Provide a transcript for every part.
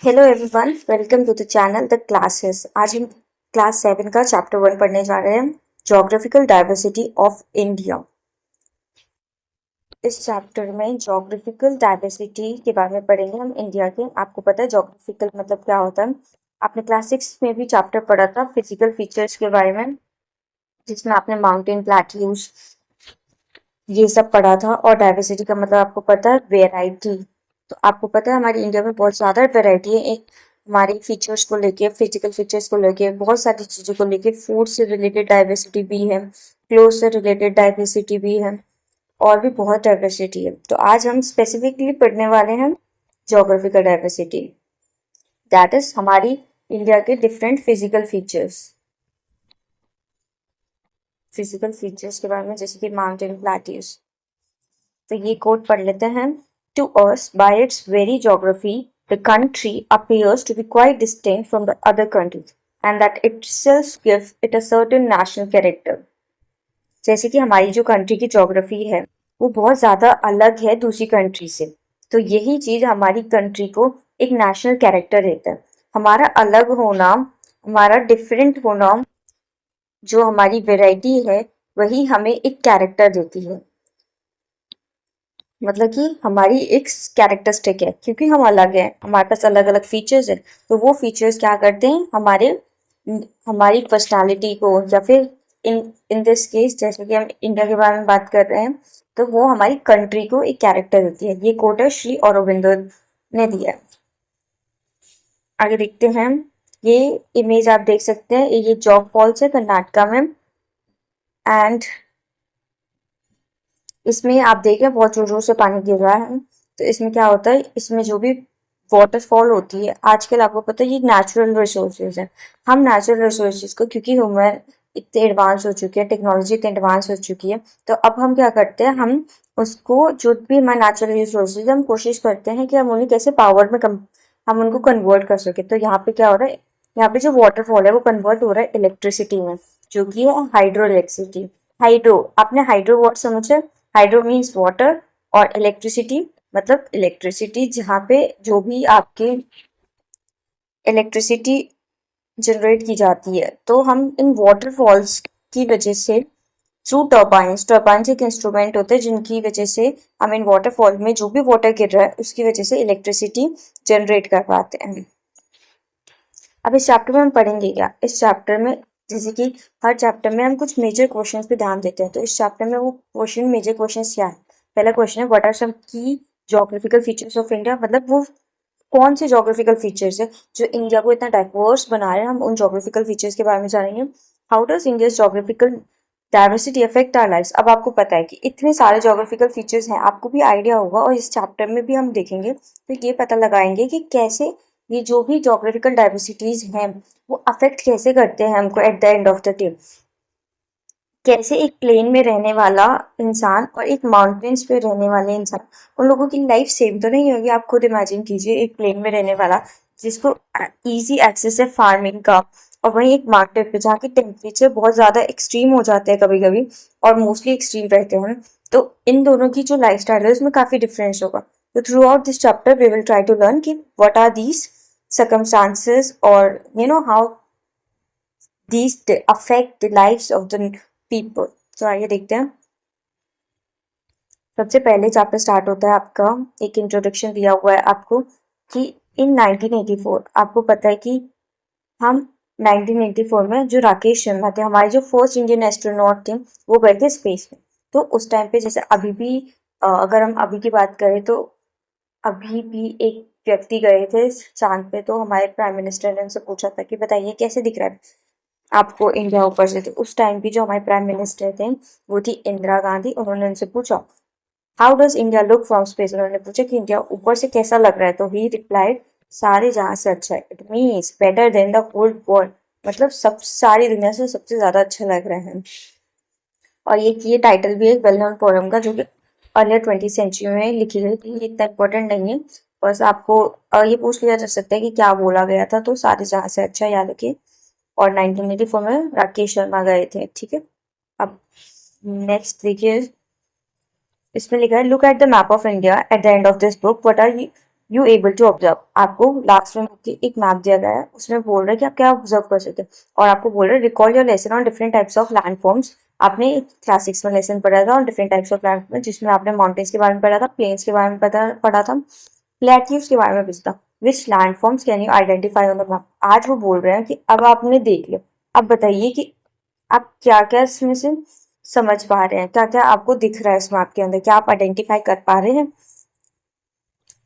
Hello everyone, welcome to the channel the classes. आज हम class 7 का चैप्टर 1 पढ़ने जा रहे हैं, जोग्राफिकल डाइवर्सिटी ऑफ इंडिया। इस चैप्टर में जोग्राफिकल डाइवर्सिटी के बारे में पढ़ेंगे हम इंडिया के। आपको पता है जोग्राफिकल मतलब क्या होता है? आपने क्लास 6 में भी चैप्टर पढ़ा था फिजिकल फीचर्स के बारे में, जिसमें आपने माउंटेन, प्लेट्यूज ये सब पढ़ा था। और डाइवर्सिटी का मतलब आपको पता है वेराइटी। तो आपको पता है हमारी इंडिया में बहुत ज़्यादा वैरायटी है। एक हमारी फीचर्स को लेके, फिजिकल फीचर्स को लेके, बहुत सारी चीज़ों को लेके, फूड से रिलेटेड डाइवर्सिटी भी है, क्लोथ से रिलेटेड डाइवर्सिटी भी है, और भी बहुत डाइवर्सिटी है। तो आज हम स्पेसिफिकली पढ़ने वाले हैं जोग्राफिकल डाइवर्सिटी, दैट इज हमारी इंडिया के डिफरेंट फिजिकल फीचर्स के बारे में, जैसे कि माउंटेन, प्लेट्यूज। तो ये कोट पढ़ लेते हैं। To us by its very geography the country appears to be quite distinct from the other countries and that itself gives it a certain national character। जैसे कि हमारी जो कंट्री की ज्योग्राफी है वो बहुत ज़्यादा अलग है दूसरी कंट्री से, तो यही चीज़ हमारी कंट्री को एक नेशनल कैरेक्टर देता है। हमारा अलग होना, हमारा डिफरेंट होना, जो हमारी वेराइटी है वही हमें एक कैरेक्टर देती है। मतलब कि हमारी एक कैरेक्टरिस्टिक है, क्योंकि हम अलग हैं, हमारे पास अलग अलग फीचर्स हैं। तो वो फीचर्स क्या करते हैं, हमारी पर्सनालिटी को, या फिर इन इन दिस केस जैसे कि हम इंडिया के बारे में बात कर रहे हैं, तो वो हमारी कंट्री को एक कैरेक्टर देती है। ये कोट है श्री अरबिंदो ने दिया है। आगे देखते हैं। ये इमेज आप देख सकते हैं, ये जॉग फॉल्स है कर्नाटका में। एंड इसमें आप देख रहे हैं बहुत जोर जोर से पानी गिर रहा है। तो इसमें क्या होता है, इसमें जो भी वाटरफॉल होती है, आजकल आपको पता है ये नेचुरल रिसोर्सेज है। हम नेचुरल रिसोर्सेज को, क्योंकि ह्यूमन इतने एडवांस हो चुके हैं, टेक्नोलॉजी इतनी एडवांस हो चुकी है, तो अब हम क्या करते हैं, हम उसको जो भी हमारे नेचुरल रिसोर्सेज हम कोशिश करते हैं कि हम उन्हें कैसे पावर में हम उनको कन्वर्ट कर सके। तो यहाँ पे क्या हो रहा है, यहाँ पे जो वाटरफॉल है वो कन्वर्ट हो रहा है इलेक्ट्रिसिटी में, जो कि है हाइड्रो इलेक्ट्रिसिटी। हाइड्रो, आपने हाइड्रो वर्ड समझा? हाइड्रो मीन्स वाटर, और इलेक्ट्रिसिटी मतलब इलेक्ट्रिसिटी, जहाँ पे जो भी आपके इलेक्ट्रिसिटी जनरेट की जाती है। तो हम इन वाटरफॉल्स की वजह से, थ्रू टर्बाइंस, टर्बाइंस एक इंस्ट्रूमेंट होते हैं जिनकी वजह से हम इन वाटरफॉल में जो भी वाटर गिर रहा है उसकी वजह से इलेक्ट्रिसिटी जनरेट कर पाते हैं। अब इस चैप्टर में हम पढ़ेंगे क्या? इस चैप्टर में जैसे कि हर चैप्टर में हम कुछ मेजर क्वेश्चंस पे ध्यान देते हैं, तो इस चैप्टर में वो मेजर क्वेश्चंस क्या है? पहला क्वेश्चन है, व्हाट आर सम की ज्योग्राफिकल फीचर्स ऑफ इंडिया। मतलब वो कौन से ज्योग्राफिकल फीचर्स है जो इंडिया को इतना डाइवर्स बना रहे हैं। हम उन ज्योग्राफिकल फीचर्स के बारे में जानेंगे। How does India geographical diversity affect our lifes. अब आपको पता है कि इतने सारे ज्योग्राफिकल फीचर्स हैं, आपको भी आइडिया होगा, और इस चैप्टर में भी हम देखेंगे तो ये पता लगाएंगे कि कैसे ये जो भी ज्योग्राफिकल डाइवर्सिटीज हैं वो अफेक्ट कैसे करते हैं हमको eight the end of the day. कैसे एक प्लेन में रहने वाला इंसान और एक माउंटेन्स पे रहने वाले इंसान, उन लोगों की लाइफ सेम तो नहीं होगी। आप खुद इमेजिन कीजिए, एक प्लेन में रहने वाला जिसको इजी एक्सेस है फार्मिंग का, और वहीं एक मार्केट पे जहाँ की टेम्परेचर बहुत ज़्यादा एक्सट्रीम हो जाते हैं कभी कभी, और मोस्टली एक्सट्रीम रहते हैं। तो इन दोनों की जो लाइफ स्टाइल है उसमें काफ़ी डिफरेंस होगा। तो throughout this chapter we will try to learn कि what are these circumstances, or how these affect the lives of the people। तो आइए देखते हैं। सबसे पहले चैप्टर स्टार्ट होता है आपका, एक इंट्रोडक्शन दिया हुआ है आपको कि इन 1984, आपको पता है कि हम 1984 में जो राकेश शर्मा थे, हमारे जो फर्स्ट इंडियन एस्ट्रोनॉट थे, वो गए थे स्पेस में। तो उस टाइम पे, जैसे अभी भी अगर हम अभी की बात करें, तो अभी भी एक व्यक्ति गए थे चांद पे, तो हमारे प्राइम मिनिस्टर ने उनसे पूछा था कि बताइए कैसे दिख रहा है आपको इंडिया ऊपर से। तो उस टाइम की जो हमारे प्राइम मिनिस्टर थे वो थी इंदिरा गांधी। उन्होंने उनसे पूछा, how does India look from space. उन्होंने पूछा कि इंडिया ऊपर से कैसा लग रहा है। तो ही रिप्लाइड, सारे जहां से अच्छा है। It means better than the whole world, मतलब सब सारी दुनिया से सबसे ज्यादा अच्छा लग रहा है। और ये टाइटल भी एक वेल नोन पोएम का, जो कि अर्लियर 20th सेंचुरी में लिखी गई थी। ये इतना इंपॉर्टेंट नहीं है, बस आपको ये पूछ लिया जा सकता है कि क्या बोला गया था। तो सारे जहां से अच्छा याद रखिए। और 1984 में राकेश शर्मा गए थे, ठीक है। अब नेक्स्ट देखिए, इसमें लिखा है, look at the map of India at the end of this book, what are you able to observe, आपको लास्ट में एक मैप दिया गया है, उसमें बोल रहा है कि आप क्या ऑब्जर्व कर सकते हैं, और आपको बोल रहा है recall your lesson on different types of land forms. आपने क्लास 6 में लेसन पढ़ा था on different types of land form, जिसमें आपने माउंटेन्स के बारे में पढ़ा था, प्लेन्स के बारे में पढ़ा था, प्लेट्यूज के बारे में पूछता, which landforms can you identify on the map. आज वो बोल रहे हैं कि अब आपने देख लिया, अब बताइए कि आप क्या क्या इसमें से समझ पा रहे हैं, क्या क्या आपको दिख रहा है इस मैप के अंदर, क्या आप आइडेंटिफाई कर पा रहे हैं।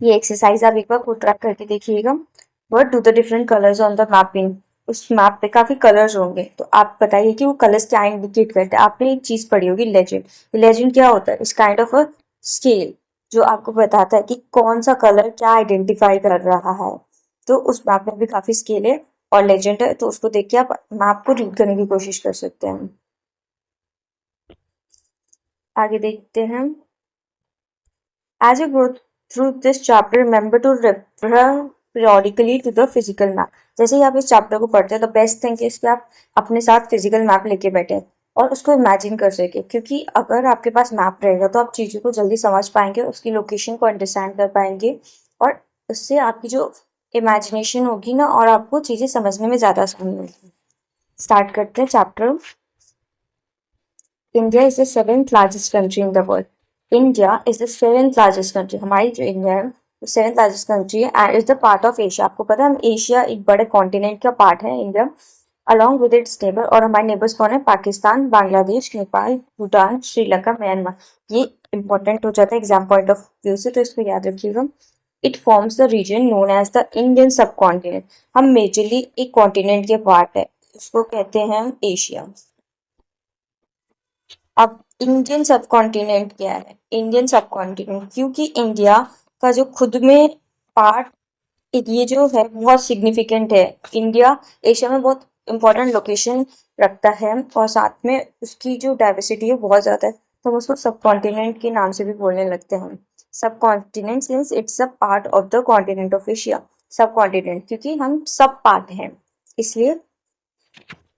ये एक्सरसाइज आप एक बार खुद ट्राई करके देखिएगा। What do the different colours on the mapping, उस मैप पे काफी कलर्स होंगे, तो आप बताइए कि वो कलर्स क्या इंडिकेट करते हैं। आपने एक चीज पढ़ी होगी लेजेंड, लेजेंड क्या होता है, इस काइंड ऑफ अ स्केल जो आपको बताता है कि कौन सा कलर क्या आइडेंटिफाई कर रहा है। तो उस मैप में भी काफी स्केल है और लेजेंड है, तो उसको देख के आप मैप को रीड करने की कोशिश कर सकते हैं। आगे देखते हैं। As you go through this chapter, remember to refer periodically to the physical map. जैसे ही आप इस चैप्टर को पढ़ते हैं, तो बेस्ट थिंग इज कि आप अपने साथ फिजिकल मैप लेके बैठे और उसको इमेजिन कर सके, क्योंकि अगर आपके पास मैप रहेगा तो आप चीज़ों को जल्दी समझ पाएंगे, उसकी लोकेशन को अंडरस्टैंड कर पाएंगे, और उससे आपकी जो इमेजिनेशन होगी ना, और आपको चीज़ें समझने में ज़्यादा आसानी होगी। स्टार्ट करते हैं chapter. India is the seventh largest country in the world. India is the seventh largest country, हमारी जो इंडिया है वो सेवेंथ लार्जेस्ट कंट्री है and is the part of Asia. आपको पता है हम एशिया एक बड़े कॉन्टिनेंट का पार्ट है India, along with its neighbour. और हमारे नेबर्स कौन है, पाकिस्तान, बांग्लादेश, नेपाल, भूटान, श्रीलंका, म्यांमार। ये इंपॉर्टेंट हो जाता है एग्जाम पॉइंट ऑफ व्यू से, तो इसको याद रखिएगा। It forms the region known as the Indian subcontinent. हम मेजरली एक कॉन्टिनेंट के पार्ट है, उसको कहते हैं हम एशिया। अब इंडियन सब कॉन्टिनेंट क्या है, इंडियन सब कॉन्टिनेंट, क्योंकि इंडिया का जो खुद में पार्ट ये जो है बहुत सिग्निफिकेंट है। इंडिया एशिया में बहुत इंपॉर्टेंट लोकेशन रखता है और साथ में उसकी जो डाइवर्सिटी है बहुत ज़्यादा है, तो हम उसको सब कॉन्टिनेंट के नाम से भी बोलने लगते हैं। सब continent means it's a part of the continent of Asia. सब कॉन्टिनेंट क्योंकि हम सब पार्ट हैं, इसलिए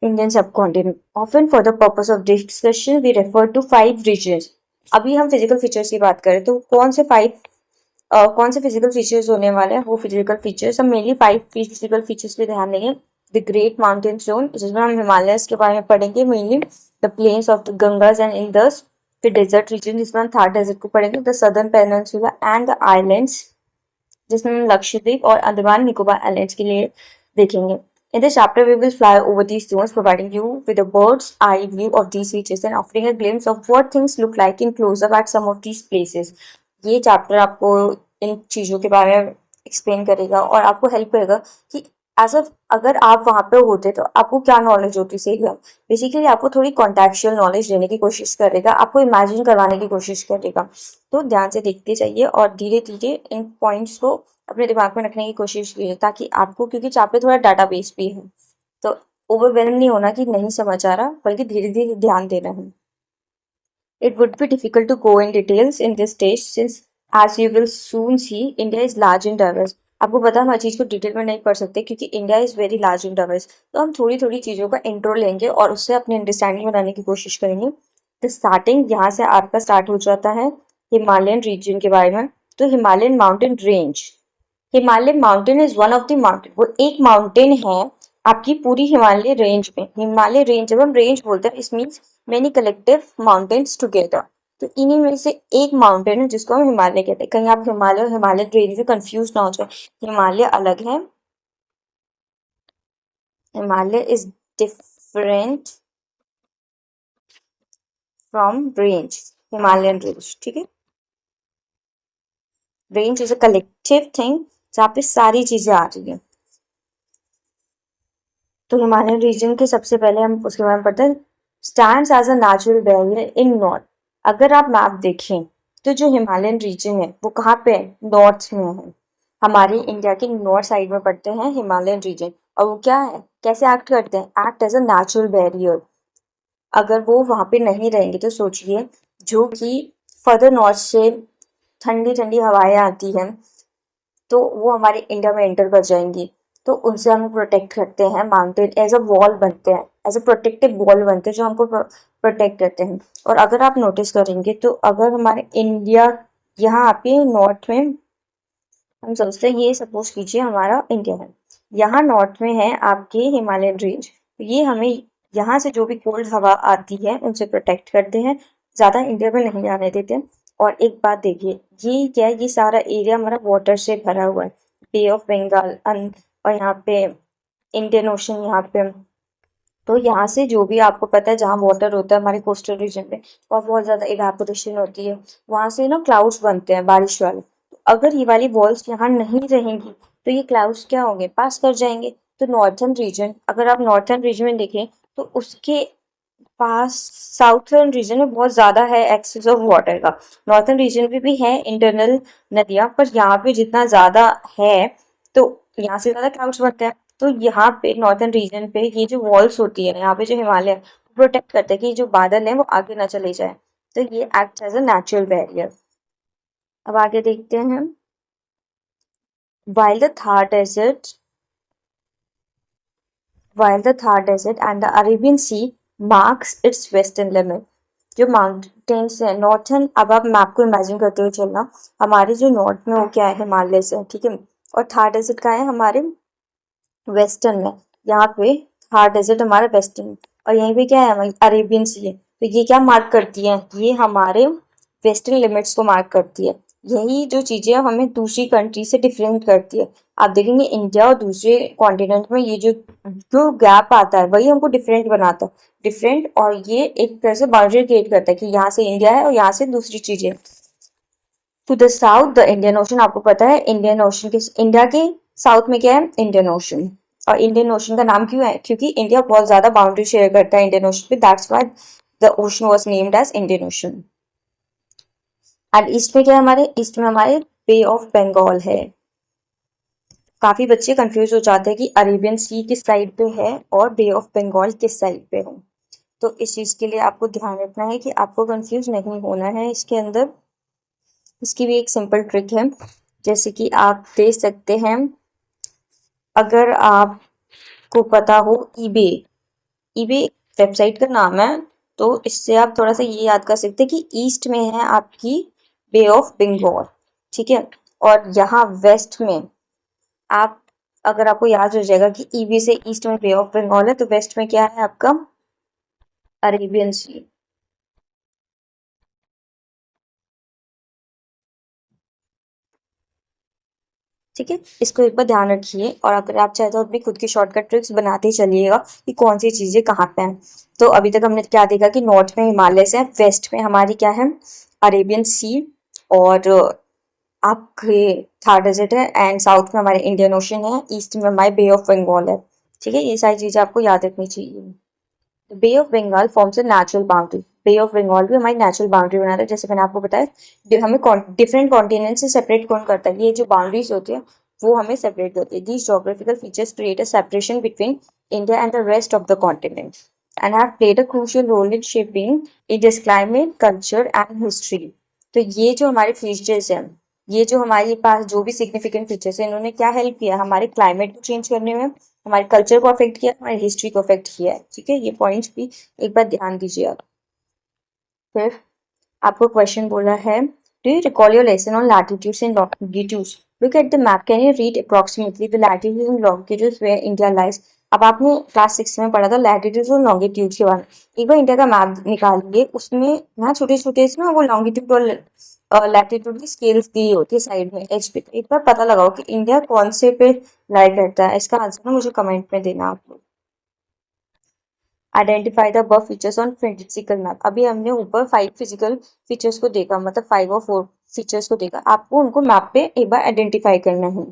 Indian subcontinent. Often for the purpose of discussion we refer to 5 regions. अभी हम फिजिकल फीचर्स की बात करें तो कौन से फिजिकल फीचर्स होने वाले हैं, वो फिजिकल फीचर्स हम मेनली 5 फिजिकल फीचर्स पे ध्यान देंगे। द ग्रेट माउंटेन जोन, जिसमें हम हिमालयस के बारे में पढ़ेंगे mainly. The plains of the Gangas and Indus. फिर डेजर्ट रीजन, जिसमें हम थार डेजर्ट को पढ़ेंगे। The southern peninsula and the islands, जिसमें हम लक्षद्वीप और अंडमान निकोबार आइलैंड्स के लिए देखेंगे। In this chapter, we will fly over these zones, providing you with a bird's eye view of these features and offering a glimpse of what things look like in close-up at some of these places. ये chapter आपको इन चीज़ों के बारे में explain करेगा और आपको help करेगा कि अगर आप वहाँ पे होते तो आपको क्या नॉलेज होती सही। बेसिकली आपको थोड़ी कॉन्टेक्चुअल नॉलेज देने की कोशिश करेगा, आपको इमेजिन करवाने की कोशिश करेगा। तो ध्यान से देखते जाइए और धीरे धीरे इन पॉइंट्स को अपने दिमाग में रखने की कोशिश कीजिए, ताकि आपको, क्योंकि चैप्टर थोड़ा डाटाबेस भी है, तो ओवरवेलम नहीं होना कि नहीं समझ आ रहा, बल्कि धीरे धीरे ध्यान देना है। It would be difficult to go in details in this stage since, as you will soon see, India is large and diverse. आपको पता है हम हर चीज़ को डिटेल में नहीं पढ़ सकते क्योंकि India is very large and diverse, तो हम थोड़ी थोड़ी चीज़ों का इंट्रो लेंगे और उससे अपनी अंडरस्टैंडिंग बनाने की कोशिश करेंगे। तो स्टार्टिंग यहाँ से आपका स्टार्ट हो जाता है हिमालयन रीजन के बारे में। तो Himalayan mountain range, Himalayan mountain is one of the mountain, वो एक माउंटेन है आपकी पूरी हिमालय रेंज में। हिमालय रेंज, जब हम रेंज बोलते हैं, इस means many collective mountains together. तो इन्हीं में से एक माउंटेन है जिसको हम हिमालय कहते हैं। कहीं आप हिमालय और हिमालय रेंज में कंफ्यूज ना हो जाए, हिमालय अलग है, Himalaya is different from range, Himalayan range, ठीक है। Range is a collective thing जहाँ पे सारी चीजें आ रही है। तो हिमालयन रीजन के सबसे पहले हम उसके बारे में पढ़ते हैं। Stands as a natural barrier in north. अगर आप मैप देखें तो जो हिमालयन रीजन है वो कहाँ पे है, नॉर्थ में है। हमारी इंडिया के नॉर्थ साइड में पड़ते हैं हिमालयन रीजन, और वो क्या है, कैसे एक्ट करते हैं, act as a natural barrier. अगर वो वहाँ पे नहीं रहेंगे तो सोचिए, जो कि फर्दर नॉर्थ से ठंडी ठंडी हवाएं आती हैं तो वो हमारे इंडिया में एंटर कर जाएंगी, तो उनसे हम प्रोटेक्ट करते हैं। माउंटेन एज अ वॉल बनते हैं, एज अ प्रोटेक्टिव वॉल बनते हैं जो हमको प्रोटेक्ट करते हैं। और अगर आप नोटिस करेंगे तो अगर हमारे इंडिया यहाँ पे नॉर्थ में हम सोचते हैं ये सपोज कीजिए हमारा इंडिया है, यहाँ नॉर्थ में है आपके हिमालयन रेंज, तो ये हमें यहाँ से जो भी कोल्ड हवा आती है उनसे प्रोटेक्ट करते हैं, ज़्यादा इंडिया में नहीं आने देते हैं। और एक बात देखिए, ये क्या है, ये सारा एरिया हमारा वाटर से भरा हुआ है, बे ऑफ बंगाल और यहाँ पे इंडियन ओशन यहाँ पे। तो यहाँ से जो भी आपको पता है जहाँ वाटर होता है हमारे कोस्टल रीजन में, वहाँ बहुत ज़्यादा इवेपोरेशन होती है, वहाँ से ना क्लाउड्स बनते हैं बारिश वाले। तो अगर ये वाली वॉल्स यहाँ नहीं रहेंगी तो ये क्लाउड्स क्या होंगे, पास कर जाएंगे। तो नॉर्थर्न रीजन, अगर आप नॉर्थर्न रीजन में देखें तो उसके पास साउथर्न रीजन में बहुत ज़्यादा है एक्सेस ऑफ वाटर का। नॉर्थर्न रीजन में भी है इंटरनल नदियाँ, पर यहाँ पे जितना ज़्यादा है तो यहाँ से ज़्यादा क्लाउड्स बनते हैं। तो यहाँ पे नॉर्थर्न रीजन पे ये जो वॉल्स होती है, यहाँ पे जो हिमालय प्रोटेक्ट करते हैं कि जो बादल है वो आगे ना चले जाए, तो ये act as a natural barrier. अब आगे देखते हैं, while the Thar Desert while the Thar Desert and the Arabian Sea marks its western limit। जो माउंटेन्स है नॉर्थर्न, अब आप मैप को इमेजिन करते हुए चलना, हमारे जो नॉर्थ में वो क्या है, हिमालय से, ठीक है। और थार डेजर्ट का है हमारे वेस्टर्न में, यहाँ पे थार डेजर्ट हमारा वेस्टर्न, और यहीं पे क्या है हमारी अरेबियन सी है। तो ये क्या मार्क करती है, ये हमारे वेस्टर्न लिमिट्स को मार्क करती है। यही जो चीज़ें हमें दूसरी कंट्री से डिफरेंट करती है। आप देखेंगे इंडिया और दूसरे कॉन्टिनेंट में ये जो जो गैप आता है वही हमको डिफरेंट बनाता है, डिफरेंट, और ये एक तरह से बाउंड्री क्रिएट करता है कि यहाँ से इंडिया है और यहाँ से दूसरी चीज़ें। To the south the Indian Ocean, आपको पता है इंडियन ओशन के, इंडिया के साउथ में क्या है, इंडियन ओशन। और इंडियन ओशन का नाम क्यों है, क्योंकि इंडिया बहुत ज्यादा बाउंड्री शेयर करता है इंडियन ओशन पे, that's why the ocean was named as Indian Ocean. And east में क्या है, हमारे ईस्ट में हमारे बे ऑफ बंगाल है। काफी बच्चे कंफ्यूज हो जाते हैं कि अरेबियन सी किस साइड पे है और बे ऑफ बंगाल किस साइड पे है। तो इस चीज के लिए आपको ध्यान रखना है कि आपको कंफ्यूज नहीं होना है इसके अंदर। इसकी भी एक सिंपल ट्रिक है, जैसे कि आप दे सकते हैं, अगर आपको पता हो ईबे, ईबे वेबसाइट का नाम है, तो इससे आप थोड़ा सा ये याद कर सकते हैं कि ईस्ट में है आपकी बे ऑफ बंगाल, ठीक है, और यहाँ वेस्ट में आप, अगर आपको याद हो जाएगा कि ईबे से ईस्ट में बे ऑफ बंगाल है, तो वेस्ट में क्या है आपका अरेबियन सी। ठीक है, इसको एक बार ध्यान रखिए, और अगर आप चाहे तो अपनी खुद की शॉर्टकट ट्रिक्स बनाते चलिएगा कि कौन सी चीज़ें कहाँ पे हैं। तो अभी तक हमने क्या देखा कि नॉर्थ में हिमालय से, वेस्ट में हमारी क्या है अरेबियन सी, और आपके थार डेजर्ट है, एंड साउथ में हमारे इंडियन ओशन है, ईस्ट में हमारे बे ऑफ बंगाल है। ठीक है, ये सारी चीज़ें आपको याद रखनी चाहिए। Bay of Bengal forms a natural boundary, Bay of Bengal भी हमारी नेचुरल बाउंड्री बनाता है, जैसे मैंने आपको बताया, हमें डिफरेंट कॉन्टिनेंट से सेपरेट कौन करता है, ये जो बाउंड्रीज होती है वो हमें सेपरेट करती है। These geographical features create a separation between India and the rest of the continent and have played a crucial role in shaping India's climate, culture and history. तो ये जो हमारे फीचर्स हैं, ये जो हमारे पास जो भी सिग्निफिकेंट फीचर्स हैं, इन्होंने क्या हेल्प किया हमारे क्लाइमेट को चेंज करने में, हमारे कल्चर को अफेक्ट किया, हमारी हिस्ट्री को अफेक्ट किया है। ठीक है, ये पॉइंट्स भी एक बार ध्यान दीजिए आप। फिर आपको क्वेश्चन बोला है, do you recall your lesson on latitudes and longitudes, look at the map, can you read approximately the latitudes and longitudes where India lies. अब आपने क्लास 6 में पढ़ा था लैटिट्यूड्स और लॉन्गिट्यूड्स के बारे में, एक बार इंडिया का मैप निकालिए, उसमें यहाँ छोटे छोटे से ना वो लॉन्गिट्यूड और लैटिट्यूड की स्केल्स दी होती है साइड में एज पे। तो एक बार पता लगाओ कि इंडिया कौन से पे लाई करता है, इसका आंसर ना मुझे कमेंट में देना आप लोग। Identify the above features on physical map, अभी हमने ऊपर 5 फिजिकल फीचर्स को देखा, मतलब 5 और 4 फीचर्स को देखा, आपको उनको मैप पे एक बार आइडेंटिफाई करना है।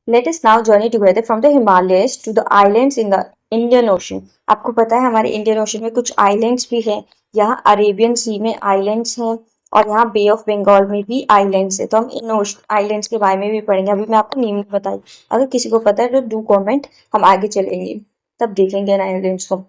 Let us now journey together from the Himalayas to the islands in the Indian Ocean. आपको पता है हमारे इंडियन ओशन में कुछ आइलैंड्स भी हैं, यहाँ अरेबियन सी में आइलैंड्स हैं, और यहाँ बे ऑफ बंगाल में भी आइलैंड्स है। तो हम इन आइलैंड्स के बारे में भी पढ़ेंगे, अभी मैं आपको नेम बताई, अगर किसी को पता है तो डू कमेंट, हम आगे चलेंगे तब देखेंगे इन आइलैंड्स को।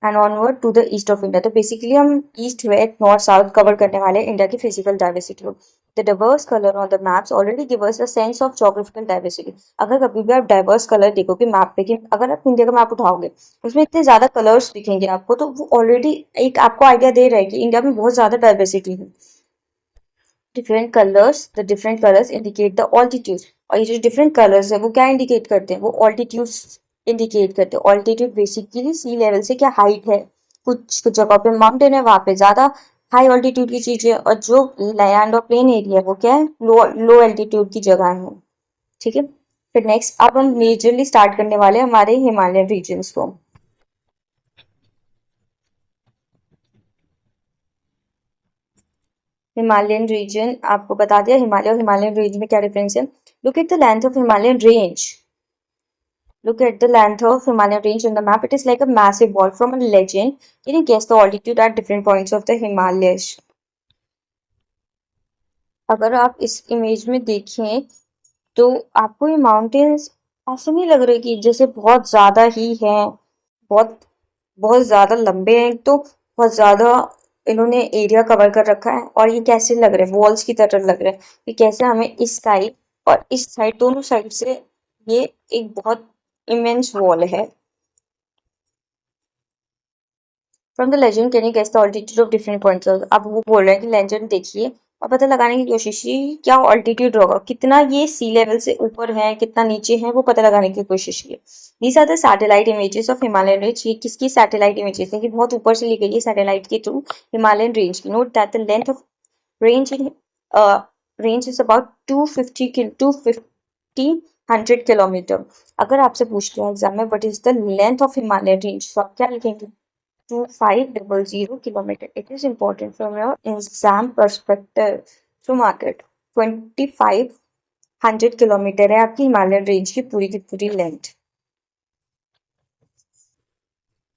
And onward to the east of India, तो बेसिकली हम east west north south cover करने वाले हैं इंडिया की फिजिकल डाइवर्सिटी को। The diverse colour on the maps already give us a sense of geographical diversity. अगर कभी भी आप डाइवर्स कलर देखोगे मैप पे, कि अगर आप इंडिया का मैप उठाओगे उसमें इतने ज्यादा कलर्स दिखेंगे आपको, तो वो ऑलरेडी एक आपको आइडिया दे रहा है कि इंडिया में बहुत ज्यादा डाइवर्सिटी है। Different colours, the different colours indicate the altitude. और ये जो डिफरेंट कलर्स है वो क्या इंडिकेट करते हैं, वो ऑल्टीट्यूड इंडिकेट करते हैं। ऑल्टीट्यूड बेसिकली सी लेवल से क्या हाइट है, कुछ कुछ जगह पे माउंटेन है, वहां पे ज्यादा हाई ऑल्टीट्यूड की चीजें, और जो लैंड और प्लेन एरिया है वो क्या है, लो लो एल्टीट्यूड की जगह है। ठीक है, फिर नेक्स्ट अब हम मेजरली स्टार्ट करने वाले हैं हमारे हिमालयन रीजन्स को। हिमालयन रीजन आपको बता दिया, हिमालय और हिमालयन रेंज में क्या डिफरेंस है। Look at the length of Himalayan range, look at the length of Himalayan range on the map. It is like a massive wall from a legend. Can you guess the altitude at different points of the Himalayas? अगर आप इस image में देखें तो आपको ये mountains ऐसे नहीं लग रहे कि जैसे बहुत ज्यादा ही हैं, बहुत बहुत ज्यादा लंबे हैं, तो बहुत ज्यादा इन्होंने एरिया कवर कर रखा है। और ये कैसे लग रहे हैं, वॉल्स की तरह लग रहे हैं कि कैसे हमें इस साइड और इस साइड दोनों साइड से ये एक बहुत इमेंस वॉल है। From the legend can you guess the altitude of different points. अब वो बोल रहे हैं कि लेजेंड देखिए और पता लगाने की कोशिश की क्या ऑल्टीट्यूड होगा, कितना ये सी लेवल से ऊपर है कितना नीचे है, वो पता लगाने की कोशिश की। These are the satellite images of Himalayan range. ये किसकी सैटेलाइट इमेजेस है कि बहुत ऊपर से ली गई है सैटेलाइट के थ्रू हिमालयन रेंज की। Note that the length of range in range is about 250 100 kilometre. अगर आपसे पूछ लिया एग्जाम में what is the length of Himalayan range, तो आप क्या लिखेंगे, 2500 kilometer. It is important from your exam perspective to mark it. 2500 kilometre है आपकी हिमालयन रेंज की पूरी लेंथ।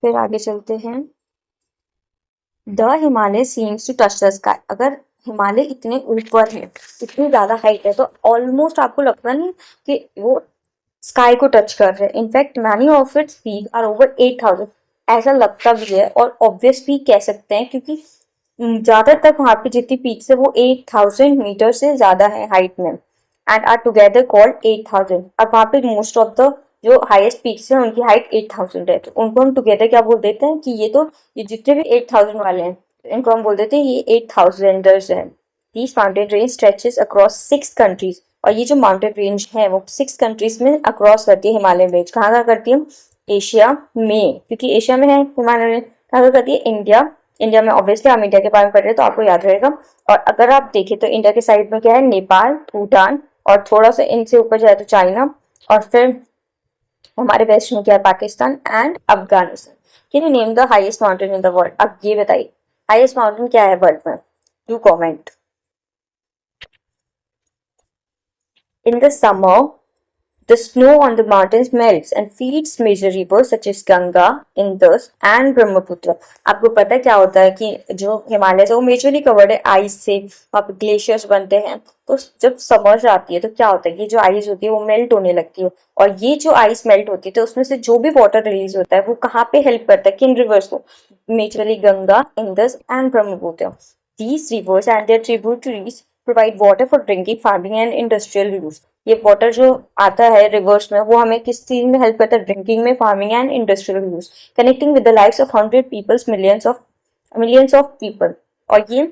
फिर आगे चलते हैं। The Himalaya seems to touch the sky. अगर हिमालय इतने ऊपर है, इतनी ज्यादा हाइट है, तो ऑलमोस्ट आपको लगता नहीं कि वो स्काई को टच कर रहे हैं। In fact many of its peak are over 8000, ऐसा लगता भी है और ऑब्वियस भी कह सकते हैं क्योंकि ज्यादा तक वहां पे जितनी पीक्स है वो 8000 मीटर से ज्यादा है हाइट में, एंड आर टुगेदर कॉल्ड 8000। अब वहां पे मोस्ट ऑफ द जो हाईएस्ट पीक्स है उनकी हाइट 8000 है, तो उनको हम टुगेदर क्या बोल देते हैं कि ये जितने भी 8000 वाले हैं इनको हम बोल देते हैं ये 8000ers हैं। These mountain range stretches across 6 countries. और ये जो माउंटेन रेंज है वो 6 कंट्रीज में अक्रॉस करती है हिमालयन रेंज। कहाँ कहाँ करती है, एशिया में, क्योंकि एशिया में है हिमालयन रेंज। कहाँ करती है, इंडिया। इंडिया में ऑब्वियसली हम इंडिया के बारे में पढ़ रहे हैं तो आपको याद रहेगा। और अगर आप देखें तो इंडिया के साइड में क्या है, नेपाल, भूटान, और थोड़ा सा इनसे ऊपर जाए तो चाइना, और फिर हमारे वेस्ट में क्या है, Pakistan and Afghanistan. Can you name the highest mountain in the world. अब ये बताइए हाईएस्ट माउंटेन क्या है वर्ल्ड में, do comment. In the summer, the snow on the mountains melts and feeds major rivers such as Ganga, Indus and Brahmaputra. आपको पता है क्या होता है कि जो हिमालय है वो मेजरली कवर्ड है आइस से, वहाँ पे ग्लेशियर्स बनते हैं। तो जब समर आती है तो क्या होता है कि जो आइस होती है वो मेल्ट होने लगती है, और ये जो आइस मेल्ट होती है तो उसमें से जो भी वाटर रिलीज होता है वो कहाँ पे हेल्प करता है, किन रिवर्स को, majorly Ganga, Indus and Brahmaputra. These rivers and their tributaries provide water for drinking, farming and industrial use. ये वाटर जो आता है रिवर्स में वो हमें किस चीज में हेल्प करता है, ड्रिंकिंग में, farming and industrial use, connecting with the lives of 100 peoples, millions of people. और ये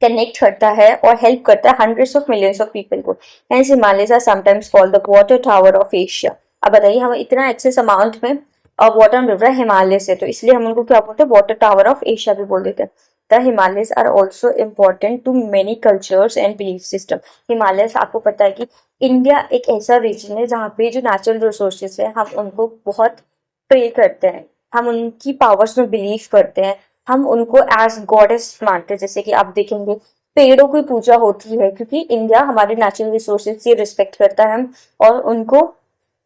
कनेक्ट करता है और हेल्प करता है hundreds of millions of people को। Hence Himalayas are sometimes called the water tower of Asia. अब बताइए हमें इतना एक्सेस अमाउंट में वाटर मिल रहा है हिमालय से, तो इसलिए हम उनको क्या बोलते हैं, वाटर टावर ऑफ एशिया भी बोल देते हैं। The Himalayas are also important to many cultures and belief system. Himalayas आपको पता है कि इंडिया एक ऐसा रीजन है जहाँ पे जो नेचुरल रिसोर्सेज है हम उनको बहुत प्रे करते हैं, हम उनकी पावर्स में बिलीव करते हैं, हम उनको एज गॉडेस मानते हैं। जैसे कि आप देखेंगे पेड़ों की पूजा होती है क्योंकि इंडिया हमारे नेचुरल रिसोर्सेज की रिस्पेक्ट करता है और उनको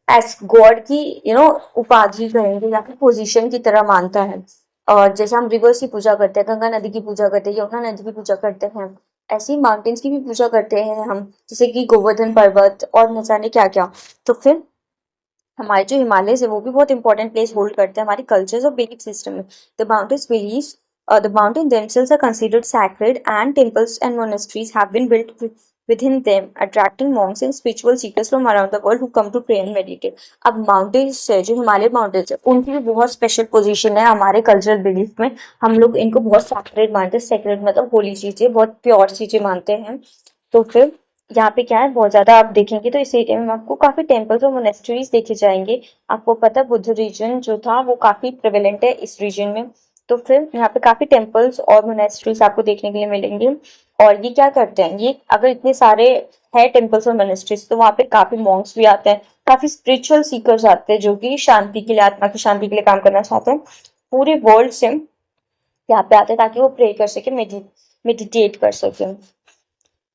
एज गॉड की उपाधि करेंगे या फिर पोजीशन की तरह मानता है। और जैसे हम रिवर्स की पूजा करते हैं, गंगा नदी की पूजा करते हैं, यमुना नदी की पूजा करते हैं, ऐसे ही माउंटेन्स की भी पूजा करते हैं हम, जैसे कि गोवर्धन पर्वत और न जाने क्या क्या। तो फिर हमारे जो हिमालय है वो भी बहुत इंपॉर्टेंट प्लेस होल्ड करते हैं हमारे कल्चर्स और बिलीफ सिस्टम में। The mountains believes the mountain themselves are considered sacred and temples and monasteries have been built within them, attracting monks and spiritual seekers from around the world who come to pray and meditate. अब mountains है जो Himalaya mountains है उनकी भी बहुत special position है हमारे cultural belief में। हम लोग इनको बहुत सैक्रेड मानते हैं। सैक्रेड मतलब होली चीजें, बहुत प्योर चीजें मानते हैं। तो फिर यहाँ पे क्या है, बहुत ज्यादा आप देखेंगे तो इस एरिया में आपको काफी टेम्पल्स और मोनेस्ट्रीज देखे जाएंगे। आपको पता है बुद्ध रीजन जो था वो काफी प्रेवलेंट है इस रीजन में। तो फिर यहाँ पे काफी टेम्पल्स और मोनेस्ट्रीज आपको देखने के लिए मिलेंगे। और ये क्या करते हैं, ये अगर इतने सारे है टेम्पल्स और मोनेस्ट्रीज तो वहाँ पे काफी मॉन्क्स भी आते हैं, काफी स्पिरिचुअल सीकर्स आते हैं जो कि शांति के लिए, आत्मा की शांति के लिए काम करना चाहते हैं। पूरे वर्ल्ड से यहाँ पे आते हैं ताकि वो प्रे कर सके, मेडिटेट कर सके।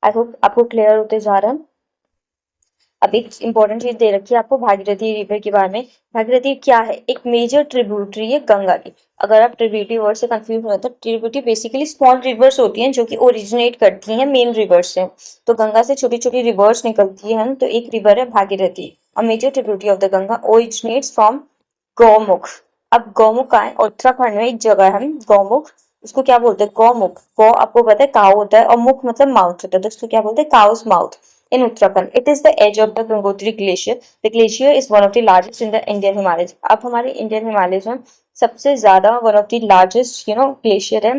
आई होप आपको क्लियर होते जा रहा है। अब एक इम्पोर्टेंट चीज दे रखी है आपको भागीरथी रिवर के बारे में। भागीरथी क्या है, एक मेजर ट्रिब्यूटरी है गंगा की। अगर आप ट्रिब्यूटरी वर्ड से कंफ्यूज हो तो ट्रिब्यूटरी बेसिकली स्मॉल रिवर्स होती हैं जो कि ओरिजिनेट करती हैं मेन रिवर से। तो गंगा से छोटी छोटी रिवर्स निकलती हैं, तो एक रिवर है Bhagirathi. A major tributary of the Ganga originates from Gaumukh. अब गौमुख का है उत्तराखंड में एक जगह है गौमुख, उसको क्या बोलते हैं, गौमुख। गौ आपको पता है काउ होता है और मुख मतलब माउथ होता है, तो उसको क्या बोलते हैं, cows mouth. In Uttarakhand, it is the edge of the Gangotri Glacier. The glacier is one of the largest in the Indian Himalayas. अब हमारे इंडियन हिमालयस में सबसे ज्यादा one of the largest glacier है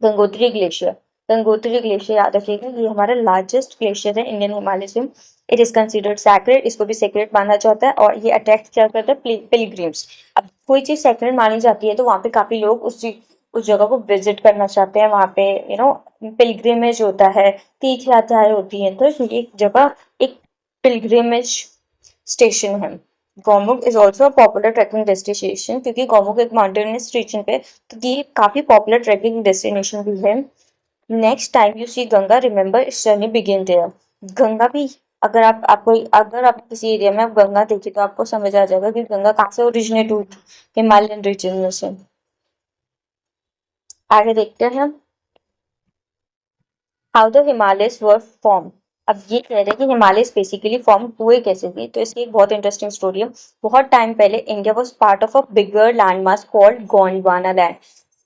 गंगोत्री ग्लेशियर। गंगोत्री ग्लेशियर याद रखिएगा, ये हमारा लार्जेस्ट ग्लेशियर है इंडियन हिमालयस में। इट इज कंसिडर्ड सैक्रेड, इसको भी सैक्रेड माना जाता है और ये अट्रैक्ट क्या करता है, पिलग्रिम्स। अब कोई चीज सैक्रेड मानी जाती है तो वहाँ पे काफी लोग उस जगह को विजिट करना चाहते हैं। वहाँ पे पिलग्रिमेज होता है, तीर्थ यात्राएं होती हैं, तो ये एक जगह एक पिलग्रिमेज स्टेशन है। Gaumukh is also popular trekking destination, क्योंकि गौमुख एक माउंटेनियस रीजन पे, तो ये काफी पॉपुलर ट्रैकिंग डेस्टिनेशन भी है। Next time you see Ganga remember its journey begin there. Ganga भी अगर आप किसी एरिया में आप गंगा देखिए तो आपको समझ आ जाएगा कि गंगा कहाँ से ओरिजिनेट हुई थी, हिमालयन रीजन में से। आगे देखते हैं how the Himalayas were form. अब ये कह रहे हैं कि हिमालयस बेसिकली फॉर्म हुए कैसे थे, तो इसकी एक बहुत इंटरेस्टिंग स्टोरी है। बहुत टाइम पहले India was part of a bigger land mass called Gondwana land.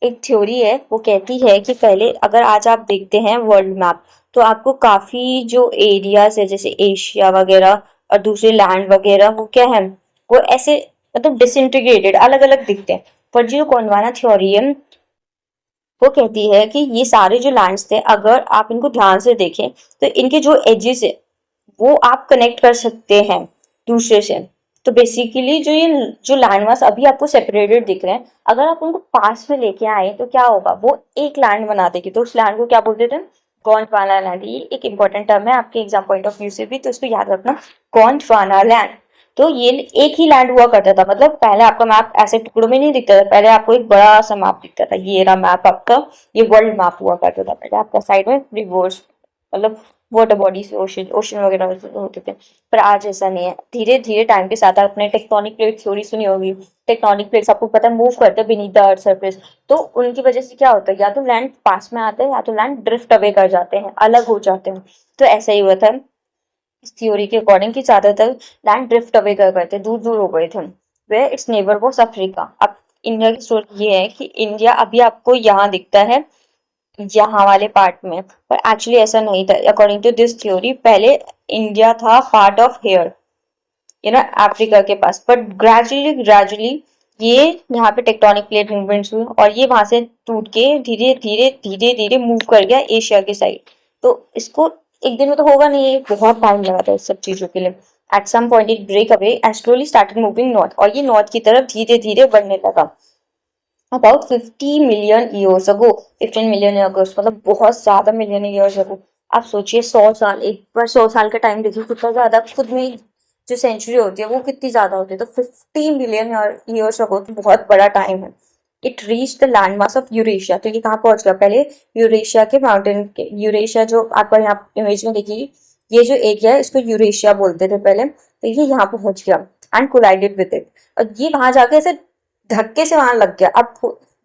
एक थ्योरी है, वो कहती है कि पहले अगर आज आप देखते हैं वर्ल्ड मैप तो आपको काफी जो एरियाज है जैसे एशिया वगैरह और दूसरे लैंड वगैरह वो क्या है, वो ऐसे मतलब डिसइंटीग्रेटेड अलग अलग दिखते हैं। पर जो गोंडवाना थ्योरी है वो कहती है कि ये सारे जो लैंड्स थे अगर आप इनको ध्यान से देखें तो इनके जो एजेस है वो आप कनेक्ट कर सकते हैं दूसरे से। तो बेसिकली जो लैंड मास अभी आपको सेपरेटेड दिख रहे हैं, अगर आप उनको पास में लेके आए तो क्या होगा, वो एक लैंड बना देगी। तो उस लैंड को क्या बोलते थे, गोंडवाना लैंड। ये एक इंपॉर्टेंट टर्म है आपके एग्जाम पॉइंट ऑफ व्यू से भी, तो इसको याद रखना, गोंडवाना लैंड। तो ये एक ही लैंड हुआ करता था, मतलब पहले आपका मैप ऐसे टुकड़ों में नहीं दिखता था, पहले आपको एक बड़ा सा मैप दिखता था। ये रहा मैप आपका, ये वर्ल्ड मैप हुआ करता था पहले आपका। साइड में रिवर्स मतलब वाटर बॉडीज, ओशन वगैरह होते थे। पर आज ऐसा नहीं है। धीरे धीरे टाइम के साथ आपने टेक्टोनिक प्लेट थ्योरी सुनी होगी। टेक्टोनिक प्लेट्स आपको पता है मूव करते हैं बीनीथ द अर्थ सरफेस, तो उनकी वजह से क्या होता है, या तो लैंड पास में आता है या तो लैंड ड्रिफ्ट अवे कर जाते हैं, अलग हो जाते हैं। तो ऐसा ही हुआ था इस थ्योरी के अकॉर्डिंग कि ज्यादातर लैंड ड्रिफ्ट अवे कर गए थे, दूर दूर हो गए थे। Way it's neighbour was Africa. अब इंडिया की स्टोरी ये है कि इंडिया अभी आपको यहाँ दिखता है, यहाँ वाले पार्ट में, पर एक्चुअली ऐसा नहीं था। अकॉर्डिंग टू दिस थ्योरी पहले इंडिया था पार्ट ऑफ हेयर अफ्रीका के पास, बट ग्रेजुअली ये यहाँ पे टेक्टोनिक प्लेट मूवमेंट्स हुए और ये वहां से टूट के धीरे धीरे मूव कर गया एशिया के साइड। तो इसको एक दिन में तो होगा नहीं, बहुत टाइम लगा था इस सब चीजों के लिए। At some point it break away and slowly started moving north, और ये नॉर्थ की तरफ धीरे धीरे बढ़ने लगा। About 50 million years ago, 15 million years मतलब बहुत ज्यादा मिलियन ईयर्स अगो। आप सोचिए 100 साल, एक बार 100 साल का टाइम देखिए कितना ज्यादा, खुद में जो सेंचुरी होती है वो कितनी ज्यादा होती है। तो 50 मिलियन ईयर्स अगो तो बहुत बड़ा टाइम है। It reach the land mass of Eurasia. तो ये कहाँ पहुंच गया, पहले यूरेशिया के माउंटेन के, यूरेशिया जो आपको यहाँ इमेज में देखिए, ये जो एरिया है इसको यूरेशिया बोलते थे पहले, तो ये यहाँ पहुंच गया एंड कोलाइडेड विद इट। और ये वहां जाके ऐसे धक्के से वहां लग गया। अब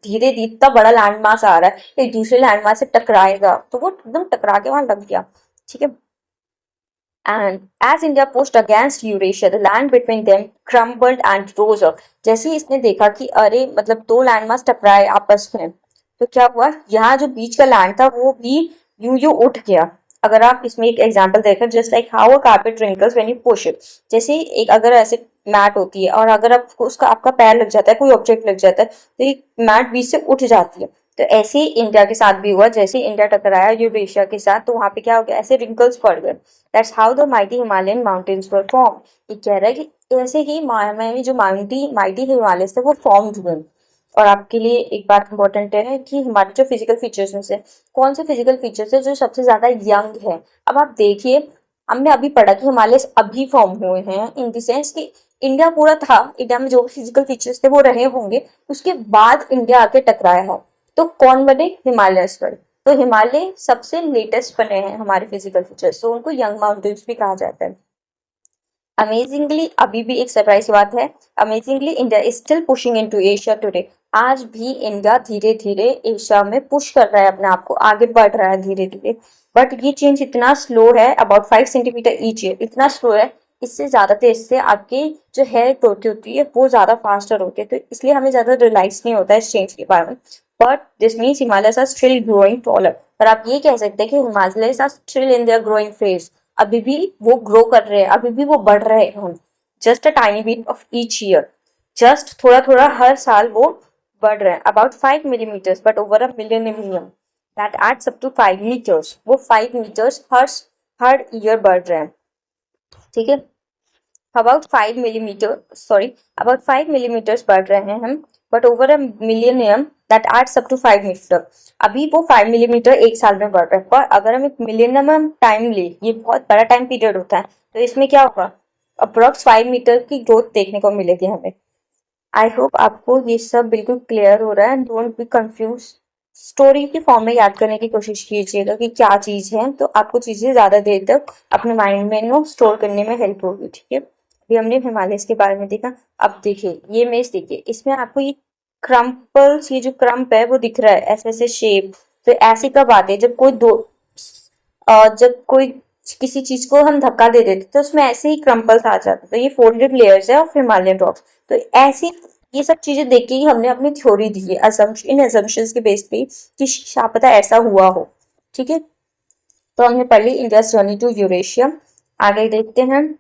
धीरे धीरे इतना बड़ा लैंड मास आ रहा है, एक दूसरे लैंड मास से टकराएगा, तो वो एकदम टकरा के वहां लग गया, ठीक है। And as India pushed against Eurasia, the land between them crumbled and rose up. जैसे ही इसने देखा कि अरे मतलब दो लैंड मास टकराए आपस में, तो क्या हुआ, यहाँ जो बीच का लैंड था वो भी यूं यूं उठ गया अगर आप इसमें एक एग्जांपल देखें, just like how a carpet wrinkles when you push it, जैसे एक अगर ऐसे मैट होती है और अगर आपको उसका आपका पैर लग जाता है, कोई ऑब्जेक्ट लग जाता है, तो ये मैट बीच से उठ जाती है। तो ऐसे ही इंडिया के साथ भी हुआ, जैसे इंडिया टकराया यूरेशिया के साथ, तो वहां पे क्या हो गया, ऐसे रिंकल्स पड़ गए। That's how the mighty Himalayan mountains were form. ये कह रहा है कि ऐसे ही में जो माइटी हिमालय थे वो फॉर्म हुए। और आपके लिए एक बात इंपॉर्टेंट है कि हमारे जो फिजिकल फीचर्स में से कौन से फिजिकल फीचर्स है जो सबसे ज्यादा यंग है। अब आप देखिए, हमने अभी पढ़ा कि हिमालय अभी फॉर्म हुए हैं, इन द सेंस कि इंडिया पूरा था, इंडिया में जो भी फिजिकल फीचर्स थे वो रहे होंगे, उसके बाद इंडिया आके टकराया है। तो कौन बने, हिमालय बने। तो हिमालय सबसे लेटेस्ट बने हैं हमारे फिजिकल फीचर्स, तो उनको यंग माउंटेन्स भी कहा जाता है। अमेजिंगली, अभी भी एक सरप्राइज की बात है, amazingly India is still pushing into Asia today. आज भी इंडिया धीरे धीरे एशिया में पुश कर रहा है, अपने आप को आगे बढ़ रहा है धीरे धीरे। बट ये चेंज इतना स्लो है, अबाउट 5 सेंटीमीटर ईच ईयर, इतना स्लो है। इससे ज्यादा तेज से आपकी जो हेयर ग्रोथ होती है वो ज्यादा फास्टर होती है, तो इसलिए हमें ज्यादा रियलाइज नहीं होता है इस चेंज के बारे में। But this means Himalaya are still growing taller. पर आप ये कह सकते हैं कि Himalaya are still in their growing phase. अभी भी वो ग्रो कर रहे हैं, अभी भी वो बढ़ रहे हैं, just a tiny bit of each year, just थोड़ा थोड़ा हर साल वो बढ़ रहे हैं। About 5 millimetres but over a million that adds up to 5 metres. वो 5 मीटर्स हर ईयर बढ़ रहे हैं, ठीक है। अबाउट 5 मिलीमीटर्स बढ़ रहे हैं हम, but over a millennium that adds up to 5 metre. अभी वो 5 मिलीमीटर एक साल में बढ़ रहा है, पर अगर हम एक मिलियनियम टाइम ले, ये बहुत बड़ा टाइम पीरियड होता है, तो इसमें क्या होगा, अप्रोक्स 5 मीटर की ग्रोथ देखने को मिलेगी हमें। आई होप आपको ये सब बिल्कुल क्लियर हो रहा है। डोंट बी कंफ्यूज, स्टोरी के फॉर्म में याद करने की कोशिश कीजिएगा कि क्या चीज है, तो आपको चीजें ज्यादा देर तक अपने माइंड में नो स्टोर करने में हेल्प होगी, ठीक है। अभी हमने हिमालय के बारे में देखा। अब देखिए ये इमेज, देखिए इसमें आपको ये क्रम्पल्स, ये जो क्रम्प है वो दिख रहा है, ऐसे ऐसे शेप। तो ऐसे कब आते हैं, जब कोई किसी चीज को हम धक्का दे देते तो उसमें ऐसे ही क्रम्पल्स आ जाते, तो ये फोल्डेड लेयर्स है ऑफ हिमालयन रॉक्स। तो ऐसी ये सब चीजें देख के ही हमने अपनी थ्योरी दी है, इन असम्पशंस के बेस पे कि क्या पता ऐसा हुआ हो, ठीक है। तो हमने पढ़ ली इंडिया जर्नी टू यूरेशिया। आगे देखते हैं।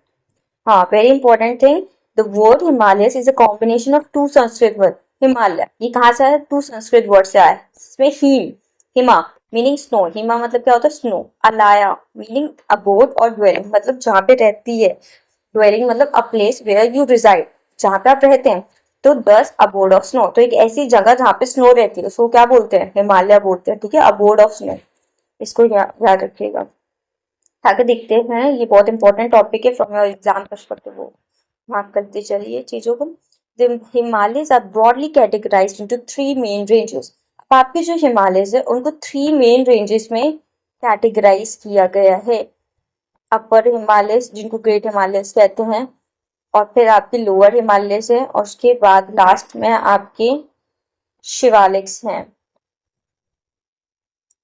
हाँ, very important thing, the word Himalayas is a combination of two Sanskrit word. Himalaya ये कहाँ से आया, टू संस्कृत वर्ड से आया। इसमें हिमा मीनिंग स्नो, हिमा मतलब क्या होता है, स्नो। अलाया मीनिंग अबोर्ड और ड्वेलिंग मतलब जहाँ पे रहती है, ड्वेलिंग मतलब a place where you reside, जहाँ पे आप रहते हैं। तो दस अबोर्ड ऑफ स्नो, तो एक ऐसी जगह जहाँ पे स्नो रहती है उसको क्या बोलते हैं, हिमालय बोलते हैं, ठीक है, अबोर्ड ऑफ स्नो। इसको याद रखिएगा। आगे देखते हैं, ये बहुत इंपॉर्टेंट टॉपिक है फ्रॉम योर एग्जाम पर्सपेक्टिव, वो मार्क करते चलिए चीजों को। The Himalayas are broadly categorized into 3 main ranges। अब आपके जो हिमालयस है उनको 3 मेन रेंजेस में कैटेगराइज किया गया है। अपर हिमालयस जिनको ग्रेट हिमालयस कहते हैं, और फिर आपके लोअर हिमालयस है, और उसके बाद लास्ट में आपके शिवालिक्स हैं,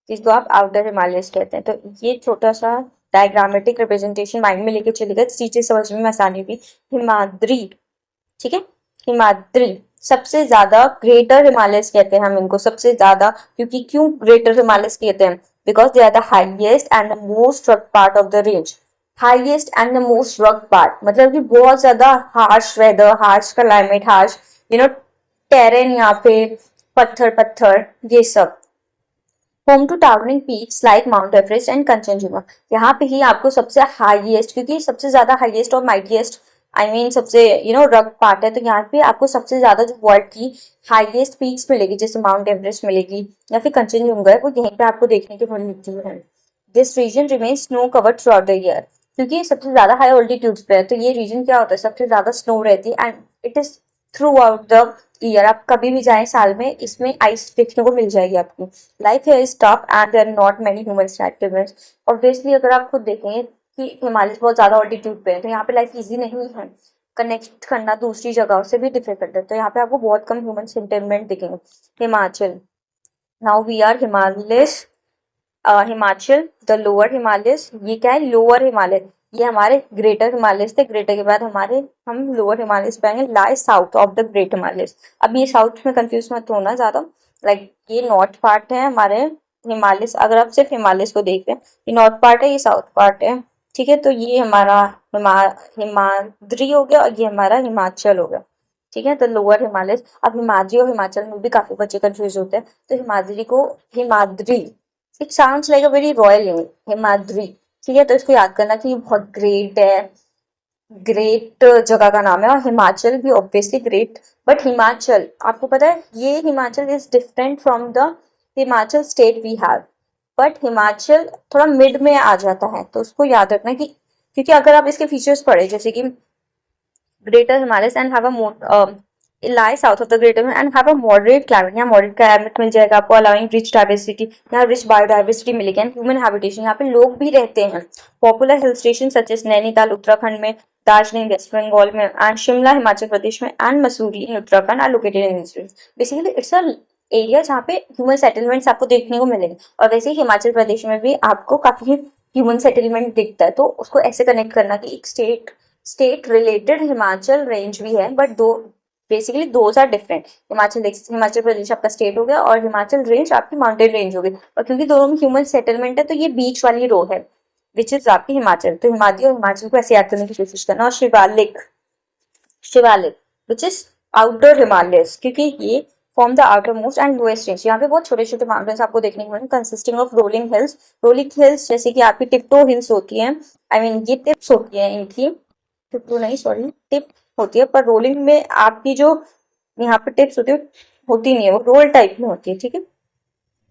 जिसको आप आउटर हिमालयस कहते हैं। तो ये छोटा सा डायग्रामेटिक रिप्रेजेंटेशन माइंड में लेके चलेगा, चीजें समझने में आसानी होगी। हिमाद्री, ठीक है, हिमाद्री सबसे ज्यादा ग्रेटर हिमालयस कहते हैं हम इनको, सबसे ज्यादा, क्योंकि क्यों ग्रेटर हिमालयस कहते हैं, because they are the highest and the most rugged part of the range. Highest and the most rugged part मतलब कि बहुत ज्यादा harsh weather, harsh climate, harsh terrain, यहाँ पे पत्थर पत्थर ये सब। Home to towering peaks like Mount Everest and Kanchenjunga. यहाँ पे ही आपको सबसे हाईएस्ट, क्योंकि सबसे ज्यादा हाईएस्ट और माइटिएस्ट सबसे रग पार्ट है, तो यहाँ पे आपको सबसे ज्यादा जो वर्ल्ड की हाईएस्ट पीक्स मिलेगी, जैसे माउंट एवरेस्ट मिलेगी या फिर कंचनजुंगा है, वो यहीं पे आपको देखने को मिलती है। This region remain snow covered throughout the year, क्योंकि सबसे ज्यादा हाई ऑल्टीट्यूड्स पे है, तो ये रीजन क्या होता है, सबसे ज्यादा स्नो रहती है, and it is through out the year. आप कभी भी जाएं साल में, इसमें आइस देखने को मिल जाएगी आपको। Life here is tough and there are not many humans active. Obviously अगर आप खुद देखेंगे कि हिमालय बहुत ज्यादा ऑल्टीट्यूड पे है, तो यहाँ पे लाइफ इजी नहीं है, कनेक्ट करना दूसरी जगहों से भी डिफिकल्ट है, तो यहाँ पे आपको बहुत कम ह्यूमन सेटलमेंट दिखेंगे। Himachal, now we are Himachal, the lower Himalayas. ये क्या है, लोअर हिमालय, ये हमारे ग्रेटर हिमालयस थे, ग्रेटर के बाद हम लोअर हिमालयस पे आएंगे, lie south of the great Himalayas. अब ये साउथ में कंफ्यूज मत होना ज्यादा, लाइक ये नॉर्थ पार्ट है हमारे हिमालय, अगर आप सिर्फ हिमालय को देख रहे हैं, ये नॉर्थ पार्ट है, ये साउथ पार्ट है, ठीक है। तो ये हमारा हिमाद्री हो गया और ये हमारा हिमाचल हो गया, ठीक है। तो लोअर हिमालय। अब हिमाद्री और हिमाचल में भी काफी बच्चे कंफ्यूज होते हैं। तो हिमाद्री को Himadri, it sounds like a very royal name, Himadri, ठीक है। तो इसको याद करना कि ये बहुत ग्रेट है, ग्रेट जगह का नाम है। और हिमाचल भी ऑब्वियसली ग्रेट, बट हिमाचल आपको पता है ये Himachal is different from the Himachal state we have, but Himachal थोड़ा मिड में आ जाता है। तो उसको याद रखना कि, क्योंकि अगर आप इसके फीचर्स पढ़े जैसे कि greater Himalayas and have a lie south of the greater and have a moderate climate, यहाँ moderate climate मिल जाएगा आपको, allowing rich diversity, यहाँ rich biodiversity मिलेगी and human habitation, यहाँ पे लोग भी रहते हैं। Popular hill stations such as Nainital Uttarakhand में, दार्जिलिंग वेस्ट बंगाल में एंड शिमला हिमाचल प्रदेश में and Mussoorie in Uttarakhand are located in this region. Basically it's a area जहाँ पे ह्यूमन सेटलमेंट्स आपको देखने को मिलेंगे। और वैसे ही हिमाचल प्रदेश में भी आपको काफी ह्यूमन सेटलमेंट दिखता है। तो उसको ऐसे कनेक्ट करना कि एक स्टेट रिलेटेड हिमाचल रेंज भी है, but though basically those are different. Himachal Pradesh आपका स्टेट हो गया और हिमाचल रेंज आपकी माउंटेन रेंज हो गई। और क्योंकि दोनों में ह्यूमन सेटलमेंट है तो ये बीच वाली रो है विच इज आपकी हिमाचल। तो हिमालय और हिमाचल को ऐसे याद करने की कोशिश करना। और Shivalik which is outer Himalaya, क्योंकि ये form the outer most and lowest range. यहाँ पे बहुत छोटे छोटे माउंटेन्स आपको देखने को मिलेंगे कंसिस्टिंग ऑफ रोलिंग हिल्स जैसे कि आपकी टिप्टो हिल्स होती है, आई मीन ये टिप्स होती है इनकी, टिप्टो नहीं सॉरी टिप होती है, पर रोलिंग में आपकी जो यहाँ पे टिप्स होती नहीं है, वो रोल टाइप में होती है, ठीक है।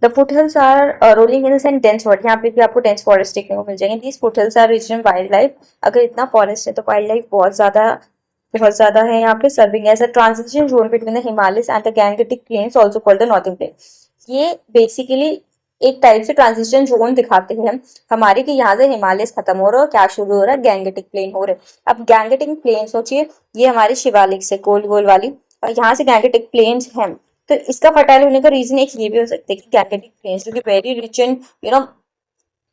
The foothills are rolling hills and dense forest, यहाँ पे भी आपको डेंस फॉरेस्ट देखने को मिल जाएंगे। These foothills are rich in wildlife, अगर इतना फॉरेस्ट है तो वाइल्ड लाइफ बहुत ज्यादा है यहाँ पे। Serving as a transition zone between the Himalayas and the Gangetic plains also called the northern plain. ये बेसिकली एक टाइप से ट्रांजिशन जोन दिखाते हैं हमारे कि यहाँ से हिमालय खत्म हो रहा है और क्या शुरू हो रहा है, गैंगेटिक प्लेन हो रहा है। अब गैंगेटिक प्लेन सोचिए ये हमारी शिवालिक से गोल गोल वाली, और यहाँ से गैंगेटिक प्लेन्स हैं। तो इसका फर्टाइल होने का रीजन एक ये भी हो सकता है कि गैंगेटिक प्लेन्स जो कि very rich in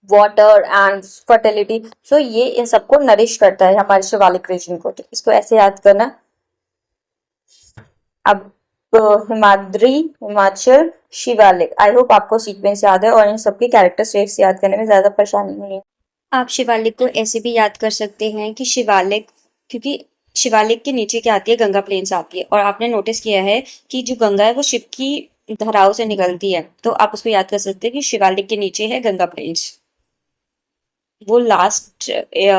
water and fertility, so ये इन सबको नरिश करता है हमारे शिवालिक रीजन को। तो इसको ऐसे याद करना। अब हिमाद्री, हिमाचल, शिवालिक, आई होप आपको सीक्वेंस याद है और इन सबके कैरेक्टर ट्रेट्स याद करने में ज्यादा परेशानी नहीं है। आप शिवालिक को ऐसे भी याद कर सकते हैं कि शिवालिक, क्योंकि शिवालिक के नीचे क्या आती है, गंगा प्लेन्स आती है। और आपने नोटिस किया है कि जो गंगा है वो शिव की धाराओं से निकलती है, तो आप उसको याद कर सकते हैं कि शिवालिक के नीचे है गंगा प्लेन्स। वो लास्ट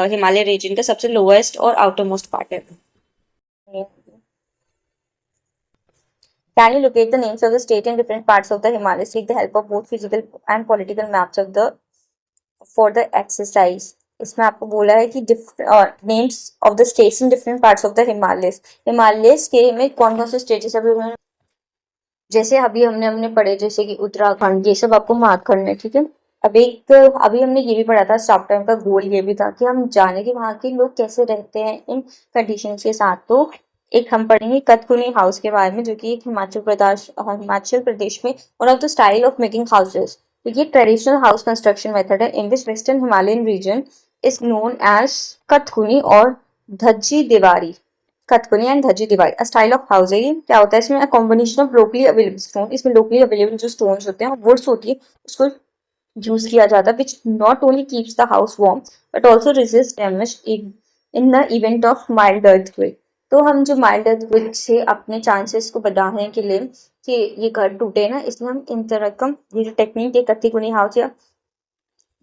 हिमालय रीजन का सबसे लोएस्ट और आउटर मोस्ट पार्ट है। Can you locate the names of the state in different parts of the Himalayas with the help of both physical and political maps of the for the exercise? इसमें आपको बोला है कि names of the states in different parts of the Himalayas. Himalayas के में कौन कौन से स्टेट्स जैसे अभी हमने पढ़े जैसे कि उत्तराखंड, ये सब आपको मार्क करना है, ठीक है। अभी हमने ये भी पढ़ा था, स्टाफ टाइम का गोल ये भी था कि हम जाने कि वहाँ के लोग कैसे रहते हैं इन कंडीशंस के साथ। तो एक हम पढ़ेंगे कथकुनी हाउस के बारे में, जो कि हिमाचल प्रदेश में one of the style of making houses. तो ये ट्रेडिशनल हाउस कंस्ट्रक्शन मेथड है in which western Himalayan region is known as Kathkuni और धज्जी दीवारी। कथकुनी एंड धज्जी दीवारी अ स्टाइल ऑफ हाउस है। ये क्या होता है, इसमें अ combination of locally available stone, इसमें लोकली अवेलेबल जो स्टोन्स होते हैं, वुड्स होती है, उसको यूज किया जाता है, which not only keeps the house warm but also resist damage in the event of mild earthquake. तो हम जो माइल्ड अर्थक्वेक से अपने चांसेस को बढ़ाने के लिए कि ये घर टूटे ना, इसलिए हम इन तरह का ये जो टेक्निक है कथकुनी हाउस या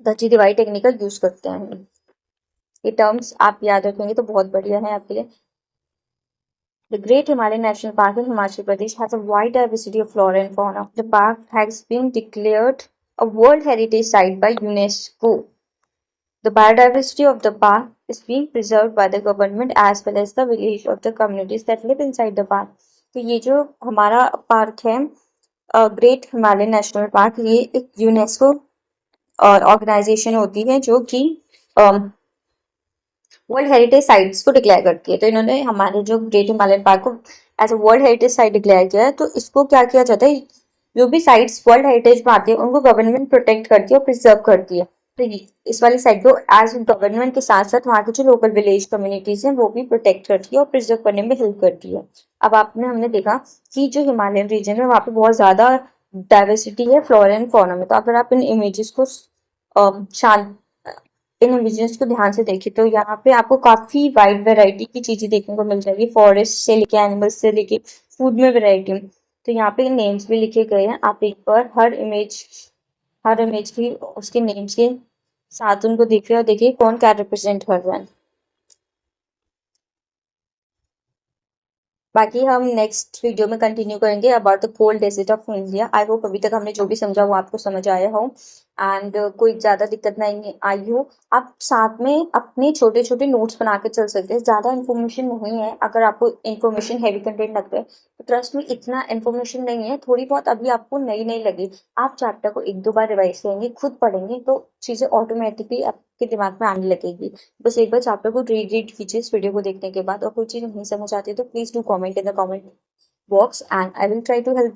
धज्जी दीवारी टेक्निक का यूज करते हैं। ये टर्म्स आप याद रखेंगे तो बहुत बढ़िया है आपके लिए। The Great Himalayan National Park in Himachal Pradesh has a wide diversity of flora and fauna. The park has been declared a World Heritage Site by UNESCO. The biodiversity of the park is being preserved by the government as well as the village of the communities that live inside the park. तो ये जो हमारा park है great Himalayan national park, ये एक UNESCO organisation होती है जो कि वर्ल्ड हेरिटेज साइट्स को डिक्लेयर करती है। तो इन्होंने हमारे जो ग्रेट हिमालयन पार्क को as a world heritage site declare किया है। तो इसको क्या किया जाता है, जो भी साइट्स वर्ल्ड हेरिटेज में आती है उनको गवर्नमेंट प्रोटेक्ट करती है और प्रिजर्व करती है। तो इस वाली साइट को एज गवर्नमेंट के साथ साथ वहाँ के जो लोकल विलेज कम्युनिटीज हैं वो भी प्रोटेक्ट करती है और प्रिजर्व करने में हेल्प करती है। अब हमने देखा कि जो हिमालयन रीजन है वहाँ पे बहुत ज्यादा डाइवर्सिटी है फ्लोरा एंड फौना में। तो अगर आप इन इमेजेस को इन इमेजेस को ध्यान से देखें तो यहाँ पे आपको काफी वाइड वैरायटी की चीजें देखने को मिल जाएगी, फॉरेस्ट से लेके एनिमल्स से लेके फूड में वैरायटी। तो यहाँ पे नेम्स भी लिखे गए हैं, आप एक बार हर इमेज की उसके नेम्स के साथ उनको देखिए और देखिए कौन क्या रिप्रेजेंट कर रहा है। बाकी हम नेक्स्ट वीडियो में कंटिन्यू करेंगे about the cold desert of India. I hope अभी तक हमने जो भी समझा वो आपको समझ आया हो एंड कोई ज़्यादा दिक्कत नहीं आई हो। आप साथ में अपने छोटे छोटे नोट्स बना के चल सकते हैं, ज़्यादा इन्फॉर्मेशन नहीं है। अगर आपको इन्फॉर्मेशन हैवी कंटेंट लगता है तो ट्रस्ट में इतना इन्फॉर्मेशन नहीं है, थोड़ी बहुत अभी आपको नई नई लगी। आप चैप्टर को 1-2 बार रिवाइज करेंगे, खुद पढ़ेंगे तो चीज़ें ऑटोमेटिकली आपके दिमाग में आने लगेगी। बस एक बार चैप्टर को रीड कीजिए इस वीडियो को देखने के बाद, और कोई चीज़ नहीं समझ आती है तो please do comment in the comment box and I will try to help you.